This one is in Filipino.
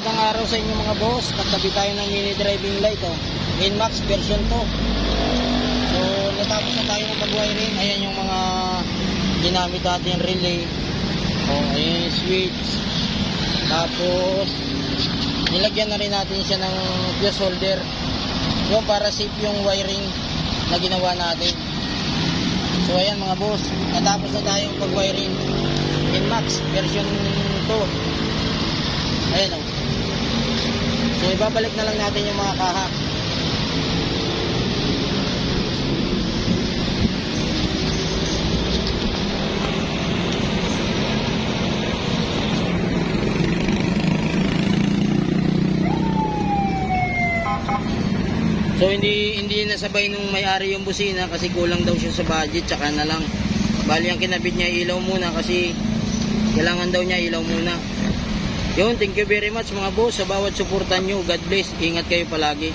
Magandang araw sa inyo mga boss. Nagtabi tayo ng mini driving light, NMAX version 2. So natapos na tayo ng pag-wiring. Ayan yung mga ginamit natin, relay, ayan yung switch. Tapos nilagyan na rin natin siya ng fuse holder, yung para safe yung wiring na ginawa natin. So ayan mga boss, natapos na tayo ng pag-wiring NMAX version 2. Ayan o. So ibabalik na lang natin yung mga kaha. So hindi nasabay nung may-ari yung busina kasi kulang daw siya sa budget, tsaka na lang. Bali ang kinabit niya ilaw muna kasi kailangan daw niya ilaw muna. Yun, thank you very much mga boss sa bawat suportan nyo. God bless, ingat kayo palagi.